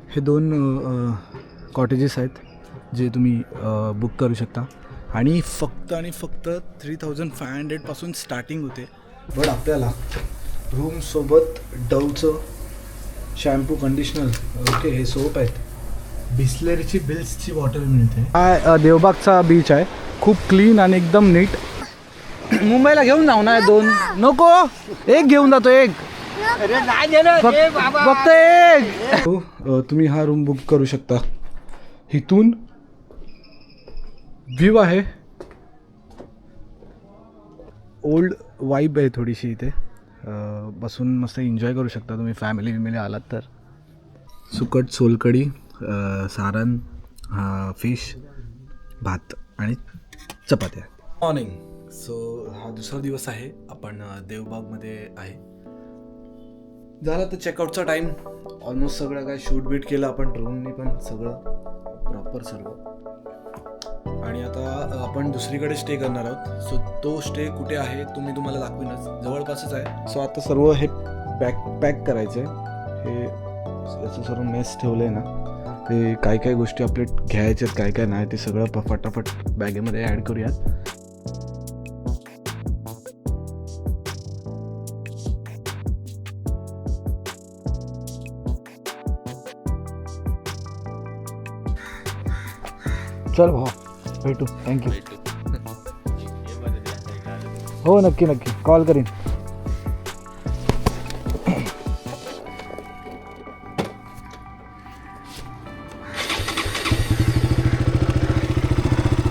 हे दोन कॉटेजेस आहेत जे तुम्ही बुक करू शकता आणि फक्त 3500पासून स्टार्टिंग होते. बट आपल्याला रूमसोबत डवचं शॅम्पू कंडिशनर ओके हे सोप आहेत, बिस्लेरीची बिल्सची बॉटल मिळते. हा देवबागचा बीच आहे, खूप क्लीन आणि एकदम नीट. मुंबईला घेऊन जाऊ ना दोन, नको एक घेऊन जातो, एक फक्त एक. तुम्ही हा रूम बुक करू शकता. इथून व्ह्यू आहे, ओल्ड वाईब आहे थोडीशी इथे. बसून मस्त एन्जॉय करू शकता तुम्ही फॅमिली आलात तर. सुकट, सोलकढी, सारण, फिश, भात आणि चपात्या. मॉर्निंग. सो हा दुसरा दिवस आहे, आपण देवबागमध्ये आहे. झाला तर चेकआउटचा टाईम. ऑलमोस्ट सगळं काय शूट बीट केलं आपण, ड्रोनने पण सगळं प्रॉपर सर्व. आणि आता आपण दुसरीकडे स्टे करणार आहोत. सो तो स्टे कुठे आहे तुम्ही तुम्हाला दाखवीनच, जवळपासच आहे. सो आता सर्व हे पॅक करायचं आहे. हे याचं सर्व मेस ठेवलं आहे ना, ते काय गोष्टी आपले घ्यायच्यात काय नाही ते सगळं फटाफट बॅगेमध्ये ॲड करूयात. चल भाऊ, भेटू. थँक्यू. हो नक्की कॉल करीन.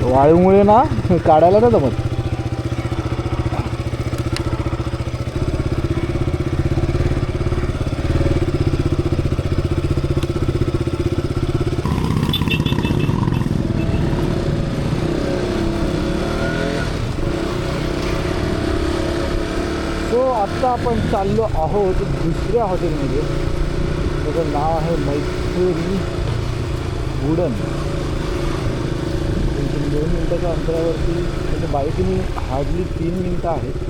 वाळूमुळे ना काढायला ना जमत. आत्ता आपण चाललो आहोत दुसऱ्या हॉटेलमध्ये. त्याचं नाव आहे मैत्रेयी वुडन. इथून 2 मिनिटाच्या अंतरावरती, त्याच्या बाईकने हार्डली 3 मिनिटं आहेत.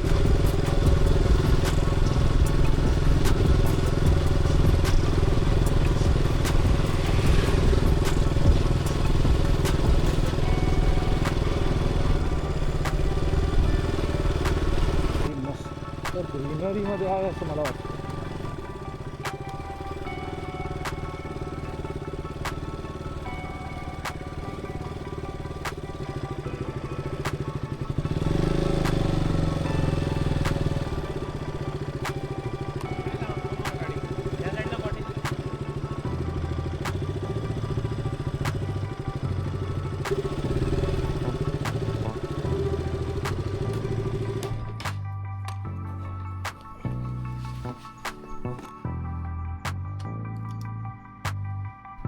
ग्रीनरीमध्ये आहे असं मला वाटतं.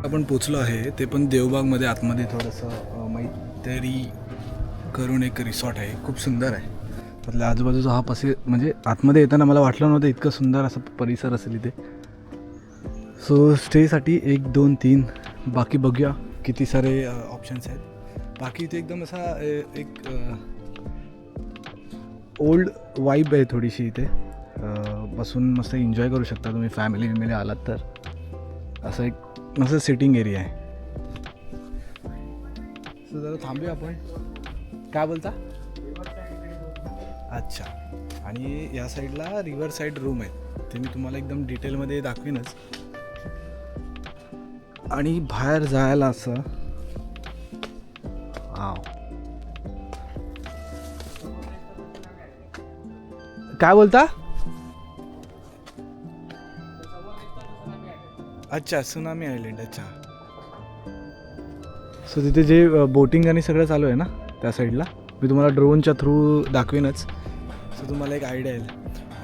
आपण पोचलो आहे, ते पण देवबागमध्ये आतमध्ये थोडंसं. मैत्री करून एक रिसॉर्ट आहे, खूप सुंदर आहे. त्यातल्या आजूबाजूचा हा म्हणजे आतमध्ये येताना मला वाटलं नव्हतं इतकं सुंदर असं परिसर असेल इथे. सो स्टेसाठी 1, 2, 3 बाकी बघूया किती सारे ऑप्शन्स आहेत. बाकी इथे एकदम असा एक ओल्ड वाईब आहे थोडीशी इथे. बसून मस्त एन्जॉय करू शकता तुम्ही फॅमिली आलात तर. असं एक मस्त सिटिंग एरिया आहे. सो जरा थांबूया आपण. काय बोलता? अच्छा. आणि या साईडला रिव्हर साईड रूम आहेत, ते मी तुम्हाला एकदम डिटेलमध्ये दाखवीनच. आणि बाहेर जायला असं काय बोलता? अच्छा, सुनामी आयलंड. अच्छा. सो तिथे जे बोटिंग आणि सगळं चालू आहे ना त्या साईडला, मी तुम्हाला ड्रोनच्या थ्रू दाखवीनच. सो तुम्हाला एक आयडिया येईल.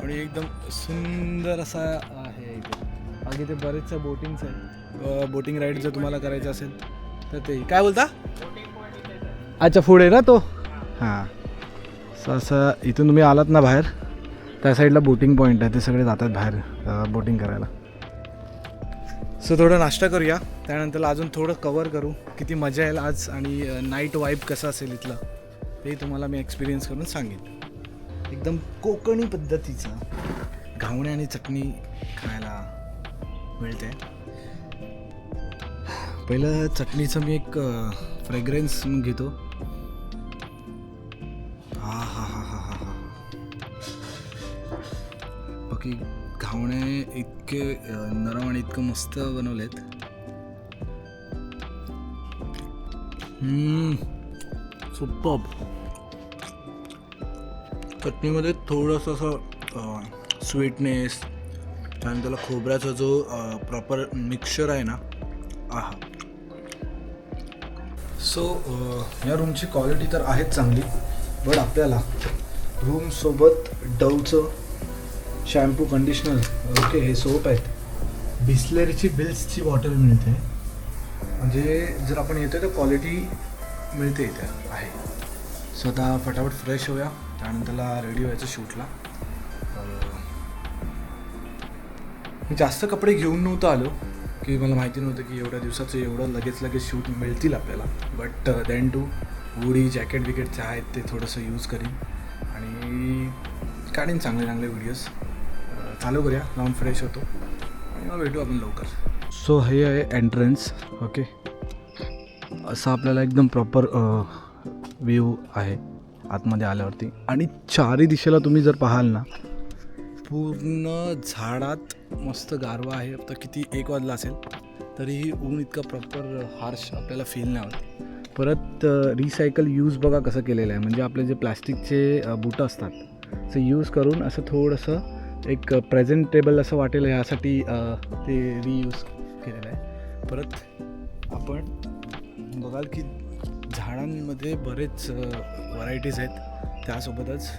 आणि एकदम सुंदर असा आहे इथे. बाकी ते बरेचशा बोटिंग्स आहेत. बोटिंग राईड जर तुम्हाला करायचं असेल तर ते. काय बोलता? अच्छा, पुढे ना तो. हां. सो असं इथून तुम्ही आलात ना बाहेर, त्या साईडला बोटिंग पॉईंट आहे, ते सगळे जातात बाहेर बोटिंग करायला. सो थोडं नाश्ता करूया, त्यानंतर अजून थोडं कवर करू, किती मजा येईल आज आणि नाईट वाईब कसं असेल इथलं ते तुम्हाला मी एक्सपिरियन्स करून सांगेन. एकदम कोकणी पद्धतीचं घावणे आणि चटणी खायला मिळते. पहिलं चटणीचं मी एक फ्रेग्रन्स घेतो. हा हा हा हा हा हा बाकी घावणे इतके नरम आणि इतकं मस्त बनवलेत. सुपर्ब. चटणीमध्ये थोडंसं असं स्वीटनेस आणि त्याला खोबऱ्याचा जो प्रॉपर मिक्सचर आहे ना. आहा. सो या रूमची क्वालिटी तर आहेच चांगली, बट आपल्याला रूमसोबत डवचं शॅम्पू कंडिशनर ओके हे सोप आहेत, बिस्लेरीची बिल्सची बॉटल मिळते. म्हणजे जर आपण येतो तर क्वालिटी मिळते इथे आहे. सो आता फटाफट फ्रेश होऊया, त्यानंतरला रेडी व्हायचं शूटला. मी जास्त कपडे घेऊन नव्हतं आलो की मला माहिती नव्हतं की एवढ्या दिवसाचं एवढं लगेच शूट मिळतील आपल्याला. But then two hoodie jacket विकेट जे आहेत ते थोडंसं यूज करीन आणि काढीन चांगले व्हिडिओज. चालू करूया, जाऊन फ्रेश होतो आणि मग भेटू आपण लवकर. सो हे आहे एंट्रन्स. ओके, असं आपल्याला एकदम प्रॉपर व्ह्यू आहे आतमध्ये आल्यावरती. आणि चारही दिशेला तुम्ही जर पाहाल ना, पूर्ण झाडात मस्त गारवा आहे. आता किती 1 वाजला असेल तरीही ऊन इतका प्रॉपर हार्श आपल्याला फील नाही होत. परत रिसायकल यूज बघा कसं केलेलं आहे. म्हणजे आपले जे प्लॅस्टिकचे बुटं असतात ते यूज करून असं थोडंसं एक प्रेझेंटेबल असं वाटेल ह्यासाठी ते रियूज केलेलं आहे. परत आपण बघाल की झाडांमध्ये बरेच व्हरायटीज आहेत. त्यासोबतच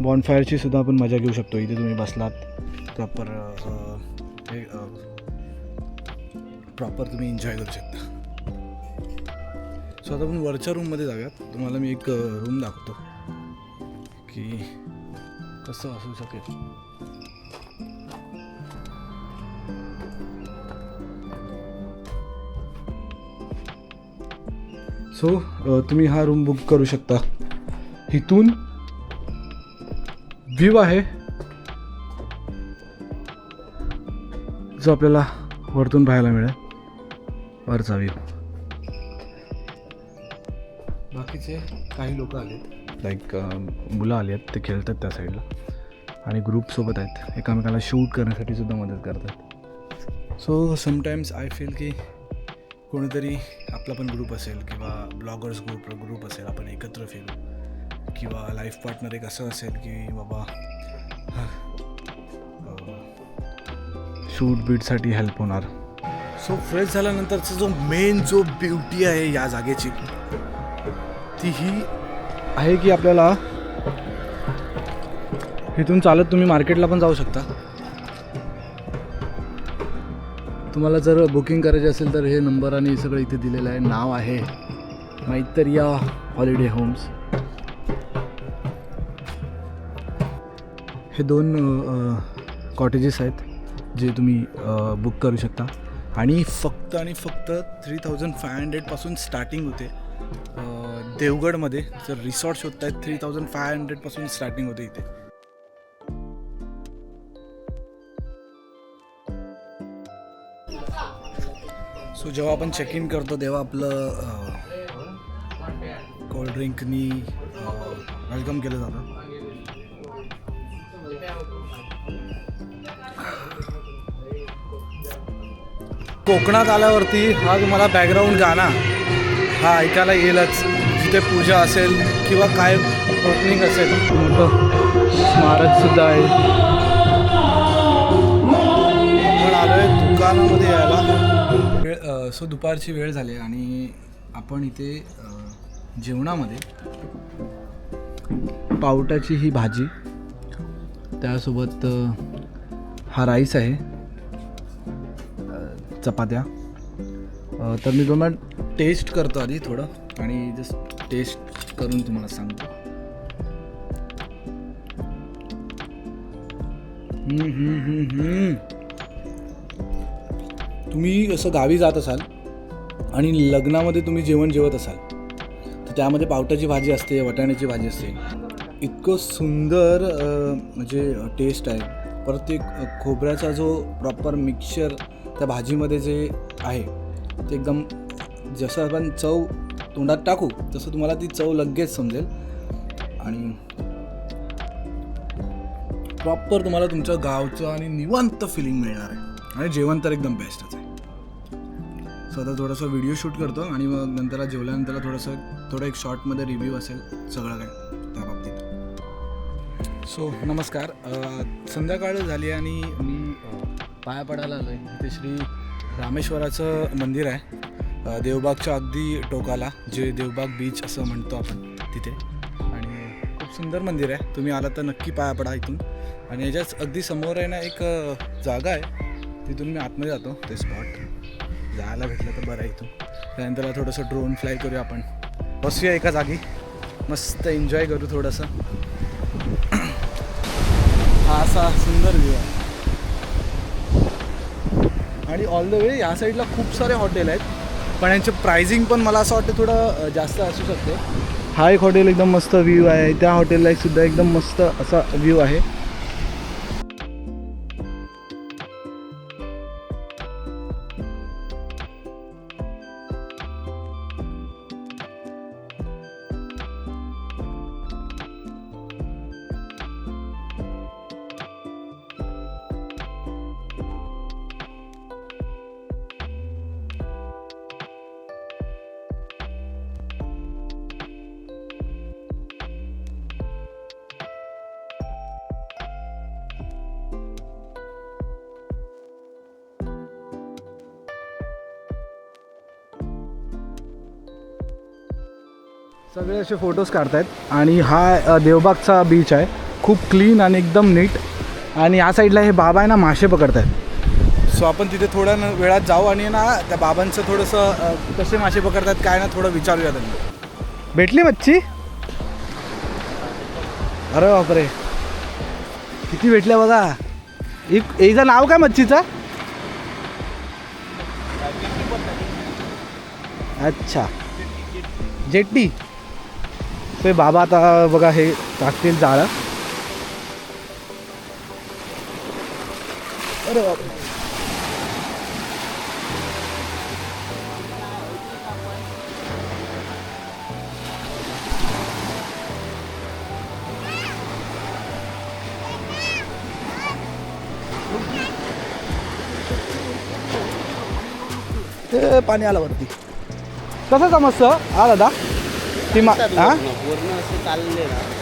बॉनफायरची सुद्धा आपण मजा घेऊ शकतो. इथे तुम्ही बसलात प्रॉपर तुम्ही एन्जॉय करू शकता. सो आता आपण वरच्या रूममध्ये जाऊयात. तुम्हाला मी एक रूम दाखवतो की कसं असू शकेल. सो तुम्ही हा रूम बुक करू शकता. इथून व्ह्यू आहे जो आपल्याला वरतून पाहायला मिळेल, वरचा व्ह्यू. बाकीचे काही लोक आलेत, लाईक मुलं आली आहेत, ते खेळतात त्या साईडला आणि ग्रुपसोबत आहेत, एकामेकाला शूट करण्यासाठी सुद्धा मदत करतात. सो समटाईम्स आय फील की कोणीतरी आपला पण ग्रुप असेल किंवा ब्लॉगर्स ग्रुप असेल, आपण एकत्र फिरू, किंवा लाईफ पार्टनर एक असं असेल की बाबा शूट बीटसाठी हेल्प होणार. सो फ्रेश झाल्यानंतरचा जो मेन जो ब्युटी आहे या जागेची ती ही आहे की आपल्याला इथून चालत तुम्ही मार्केटला पण जाऊ शकता. तुम्हाला जर बुकिंग करायची असेल तर हे नंबर आणि सगळं इथे दिलेलं आहे. नाव आहे मैत्रिया हॉलिडे होम्स. हे 2 कॉटेजेस आहेत जे तुम्ही बुक करू शकता आणि फक्त 3500 पासून स्टार्टिंग होते. देवगडमध्ये जर रिसॉर्ट शोधत आहेत 3500 पासून स्टार्टिंग होते इथे. सो जेव्हा आपण चेक इन करतो तेव्हा आपलं कोल्ड्रिंकनी वेलकम केलं जातं. कोकणात आल्यावरती हा तुम्हाला बॅकग्राऊंड गाणा हा ऐकायला येईलच. जिथे पूजा असेल किंवा काय ओपनिंग असेल, मोठं स्मारकसुद्धा आहे. आपण आलो आहे दुकानामध्ये यायला. सो दुपारची वेळ झाली आणि आपण इथे जेवणामध्ये पावट्याची ही भाजी, त्यासोबत हा राईस आहे, चपात्या. तर मी तुम्हाला टेस्ट करतो आधी थोडं आणि जस्ट टेस्ट करून तुम्हाला सांगतो. तुम्ही असं गावी जात असाल आणि लग्नामध्ये तुम्ही जेवण जेवत असाल तर त्यामध्ये पावट्याची भाजी असते, वाटाण्याची भाजी असते. इतकं सुंदर म्हणजे टेस्ट आहे. परत एक खोबऱ्याचा जो प्रॉपर मिक्सचर त्या भाजीमध्ये जे आहे ते एकदम जसं आपण चव तोंडात टाकू तसं तुम्हाला ती चव लगेच समजेल आणि प्रॉपर तुम्हाला तुमच्या गावचं आणि निवांत फिलिंग मिळणार आहे आणि जेवण तर एकदम बेस्टच आहे. सो आता थोडासा व्हिडिओ शूट करतो आणि मग नंतर जेवल्यानंतर थोडं एक शॉर्टमध्ये रिव्ह्यू असेल सगळं काय त्या बाबतीत. सो नमस्कार, संध्याकाळ झाली आणि मी पाया पडायला आलो आहे. इथे श्री रामेश्वराचं मंदिर आहे देवबागच्या अगदी टोकाला, जे देवबाग बीच असं म्हणतो आपण तिथे. आणि खूप सुंदर मंदिर आहे, तुम्ही आला तर नक्की पाया पडा इथून. आणि याच्याच अगदी समोर आहे ना एक जागा आहे, तिथून मी आतमध्ये जातो. ते स्पॉट जायला भेटलं तर बरं आहे इथून. त्यानंतर थोडंसं ड्रोन फ्लाय करूया आपण, बसूया एका जागी, मस्त एन्जॉय करू थोडंसं. हा असा सुंदर व्ह्यू आहे आणि ऑल द वे या साईडला खूप सारे हॉटेल आहेत, पण यांचं प्राइसिंग पण मला असं वाटतं थोडं जास्त असू शकते. हा एक हॉटेल एकदम मस्त व्ह्यू आहे, त्या हॉटेलला सुद्धा एकदम मस्त असा व्ह्यू आहे. सगळे असे फोटोज काढतायत आणि हा देवबागचा बीच आहे, खूप क्लीन आणि एकदम नीट. आणि या साईडला हे बाबा आहे ना मासे पकडत आहेत. सो आपण तिथे थोड्या वेळात जाऊ आणि ना त्या बाबांचं थोडंसं कसे मासे पकडतात काय ना थोडं विचारूया त्यांना. भेटली मच्छी? अरे बापरे, किती भेटल्या बघा. हिचं नाव काय मच्छीचं? अच्छा, जेट्टी. ते बाबा आता बघा हे टाकतील जाळं. अरे बाबा, ते पाणी आलं वरती. कसं समजतं हा दादा? ती हां,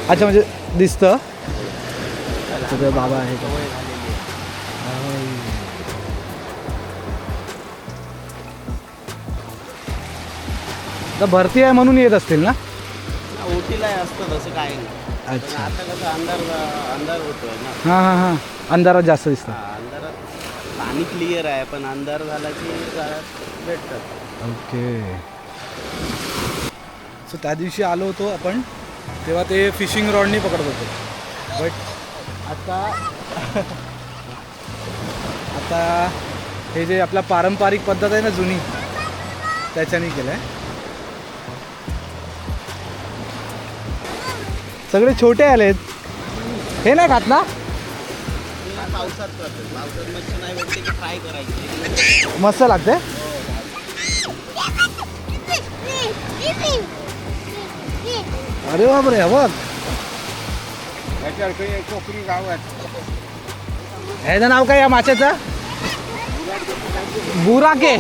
अच्छा, म्हणजे दिसतं सगळं बाबा आहे. तर भरती आहे म्हणून येत असतील ना? ओटीला असतं तसं काय नाही. अच्छा, आता कसं अंधार होतोय ना. हां हां हां, अंधारात जास्त दिसतं. अंधारात पाणी क्लिअर आहे, पण अंधार झाला की भेटतात. ओके. सो त्या दिवशी आलो होतो आपण, तेव्हा ते फिशिंग रॉडनी पकडत होते. बट आता हे जे आपला पारंपरिक पद्धत आहे ना जुनी, त्याच्याने केलं आहे. सगळे छोटे आलेत. हे नाही खात ना? पावसात मच्छी नाही भेटते की फ्राय करायची, मस्त लागते. अरे बापरे, बघ कोकणी गावात. ह्याचं नाव काय या माशाचं? बुराके.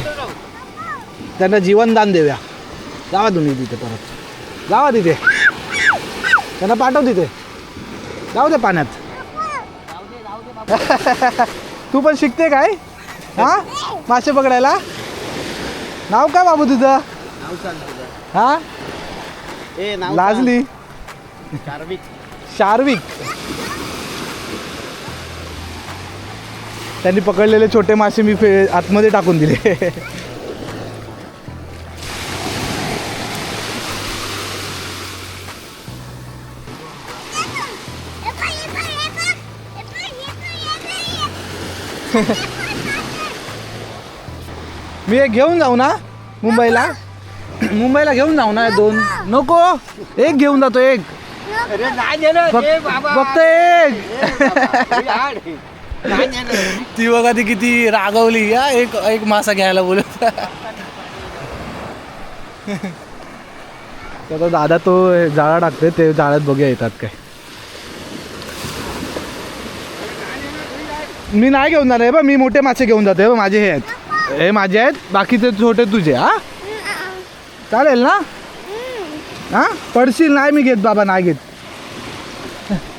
त्यांना जीवनदान देऊया. जावा तुम्ही तिथे, परत जावा तिथे, त्यांना पाठव तिथे, जाऊ दे पाण्यात. तू पण शिकते काय हा मासे पकडायला? नाव काय बाबू तुझं? हा, लाजली. शार्विक. त्यांनी पकडलेले छोटे मासे मी आतमध्ये टाकून दिले. मी एक घेऊन जाऊ ना मुंबईला? मुंबईला घेऊन जाऊ ना? दोन नको, एक घेऊन जातो. एक फक्त एक. ती बघा ती किती रागवली या एक एक मासा घ्यायला बोलत. आता दादा तो जाळा टाकते ते जाळ्यात बघूया येतात काय. मी नाही घेऊन जाणार आहे बा, मी मोठे मासे घेऊन जाते माझे हे आहेत, हे माझे आहेत, बाकीचे छोटे तुझे. हा चालेल ना? हा पडशील नाही मी घेत बाबा, नाही घेत.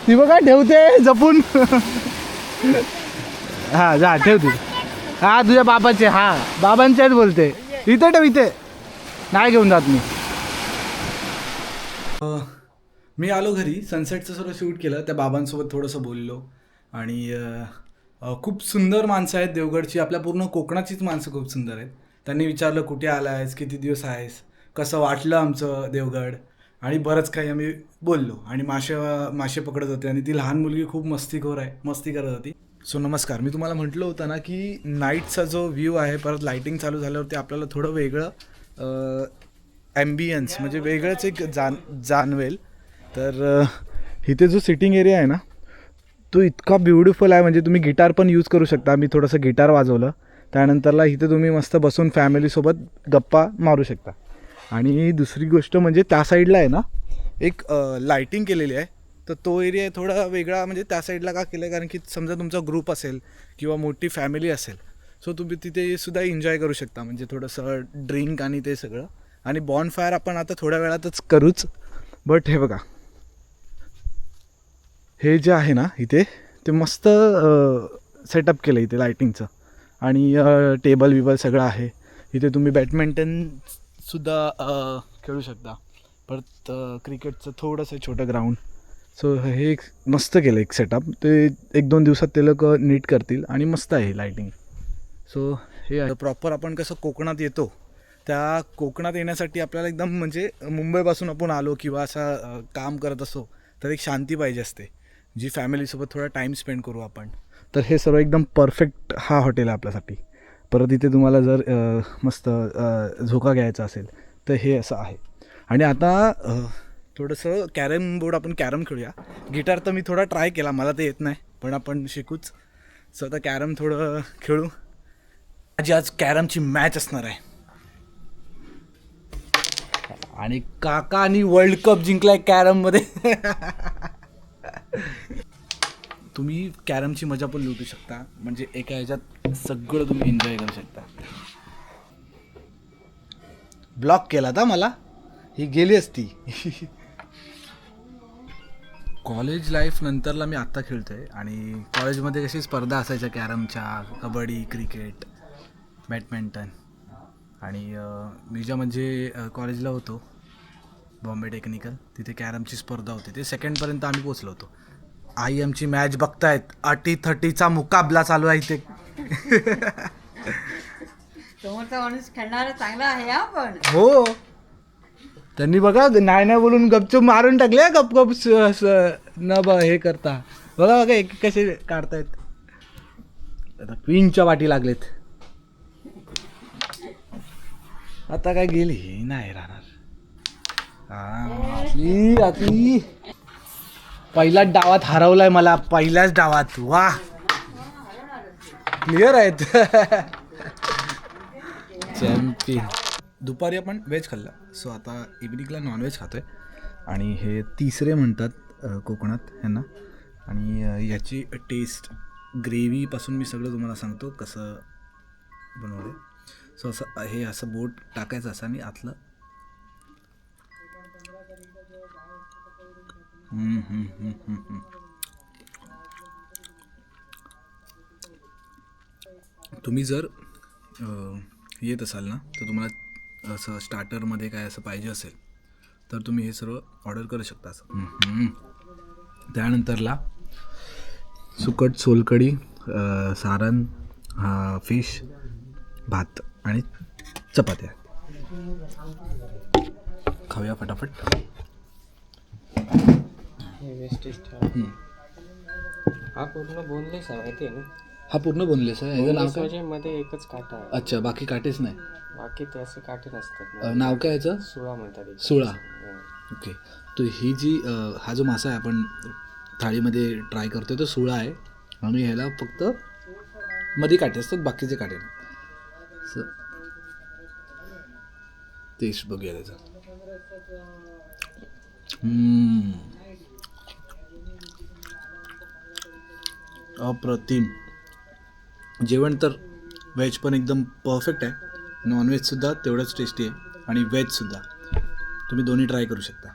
ती बघा ठेवते जपून. हा जा ठेवते. हा तुझ्या बाबाचे, हा बाबांचेच बोलते. इथे ठेव इथे, नाही घेऊन जात मी. मी आलो घरी, सनसेटचं सर्व शूट केलं, त्या बाबांसोबत थोडंसं बोललो आणि खूप सुंदर माणसं आहेत देवगडची, आपल्या पूर्ण कोकणाचीच माणसं खूप सुंदर आहेत. त्यांनी विचारलं कुठे आला आहेस, किती दिवस आहेस, कसं वाटलं आमचं देवगड, आणि बरंच काही आम्ही बोललो. आणि मासे पकडत होते आणि ती लहान मुलगी खूप मस्तीखोर आहे, मस्ती करत होती. सो नमस्कार, मी तुम्हाला म्हटलं होतं ना की नाईटचा जो व्ह्यू आहे, परत लाईटिंग चालू झाल्यावरती आपल्याला थोडं वेगळं ॲम्बियन्स म्हणजे वेगळंच एक जाणवेल. तर इथे जो सिटिंग एरिया आहे ना तो इतका ब्युटिफुल आहे, म्हणजे तुम्ही गिटार पण यूज करू शकता. मी थोडंसं गिटार वाजवलं, त्यानंतरला इथे तुम्ही मस्त बसून फॅमिलीसोबत गप्पा मारू शकता. आणि दुसरी गोष्ट म्हणजे त्या साईडला आहे ना एक लाईटिंग केलेली आहे, तर तो एरिया थोडा वेगळा. म्हणजे त्या साईडला का केलं आहे, कारण की समजा तुमचा ग्रुप असेल किंवा मोठी फॅमिली असेल, सो तुम्ही तिथे सुद्धा एन्जॉय करू शकता, म्हणजे थोडंसं ड्रिंक आणि ते सगळं. आणि बॉनफायर आपण आता थोड्या वेळातच करूच. बट हे बघा, हे जे आहे ना इथे ते मस्त सेटअप केलं इथे लाईटिंगचं, आणि टेबल बिबल सगळं आहे. इथे तुम्ही बॅडमिंटनसुद्धा खेळू शकता. परत क्रिकेटचं थोडंसं छोटं ग्राउंड. सो हे एक मस्त केलं एक सेटअप. ते 1-2 दिवसात ते लोक नीट करतील आणि मस्त आहे लाईटिंग. सो हे आहे प्रॉपर. आपण कसं कोकणात येतो, त्या कोकणात येण्यासाठी आपल्याला एकदम म्हणजे मुंबईपासून आपण आलो किंवा असं काम करत असो, तर एक शांती पाहिजे असते, जी फॅमिलीसोबत थोडा टाईम स्पेंड करू आपण. तर हे सर्व एकदम परफेक्ट हा हॉटेल आहे आपल्यासाठी. परत इथे तुम्हाला जर मस्त झोका घ्यायचा असेल तर हे असं आहे. आणि आता थोडंसं कॅरम बोर्ड, आपण कॅरम खेळूया. गिटार तर मी थोडा ट्राय केला, मला ते येत नाही, पण आपण शिकूच. सो आता कॅरम थोडं खेळू. माझी आज कॅरमची मॅच असणार आहे, आणि काकानी वर्ल्ड कप जिंकलाय कॅरममध्ये. तुम्ही कॅरमची मजा पण लुटू शकता, म्हणजे एका ह्याच्यात सगळं तुम्ही एन्जॉय करू शकता. ब्लॉक केला था मला, ही गेली असती. कॉलेज लाईफ नंतरला मी आत्ता खेळतो आहे. आणि कॉलेजमध्ये कशी स्पर्धा असायच्या कॅरमच्या, कबड्डी, क्रिकेट, बॅडमिंटन. आणि मी ज्या म्हणजे कॉलेजला होतो बॉम्बे टेक्निकल, तिथे कॅरमची स्पर्धा होती. ते सेकंडपर्यंत आम्ही पोचलो होतो. आई आमची मॅच बघतायत, 30-30चा मुकाबला चालू आहे इथे. समोरचा माणूस खेळणारा चांगला आहे हा. पण हो, त्यांनी बघा नाही बोलून गपचूप मारून टाकले. गपगप न हे करता बघा बघा एक कसे काढतायत. आता क्वीनच्या वाटी लागलेत. आता काय गेली नाही राहणार. आतली पहिल्याच डावात हरवलाय मला, पहिल्याच डावात. वा, क्लिअर आहेत. चॅम्पियन. दुपारी आपण व्हेज खाल्लं, सो आता इव्हनिंगला नॉनव्हेज खातोय. आणि हे तिसरे म्हणतात कोकणात ह्यांना. आणि याची टेस्ट ग्रेव्हीपासून मी सगळं तुम्हाला सांगतो कसं बनवलं. सो असं हे असं बोट टाकायचं असं, आणि आतलं तुम्ही जर येत असाल ना, तर तुम्हाला असं स्टार्टरमध्ये काय असं पाहिजे असेल तर तुम्ही हे सर्व ऑर्डर करू शकता असं. त्यानंतरला सुकट, सोलकढी, सारण, फिश, भात आणि चपात्या. खाऊया फटाफट. हा पूर्ण बोनलेस आहे माहिती आहे ना. हा पूर्ण बोनलेस आहे. याचं नाव काय? म्हणजे मध्ये एकच काटा आहे. अच्छा, बाकी काटेच नाही. बाकी ते असे काटे नसतात. नाव काय याचं? सुळा म्हणतात. सुळा. ओके. तो ही जी हा जो मासा आहे आपण थाळीमध्ये ट्राय करतोय तो सुळा आहे. आणि ह्याला फक्त मध्ये काटे असतात, बाकीचे काटे नाही. असं टेस्ट बघूया त्याचा. अप्रतिम जेवण तर. व्हेज पण एकदम परफेक्ट आहे, नॉनव्हेजसुद्धा तेवढंच टेस्टी आहे आणि व्हेजसुद्धा. तुम्ही दोन्ही ट्राय करू शकता.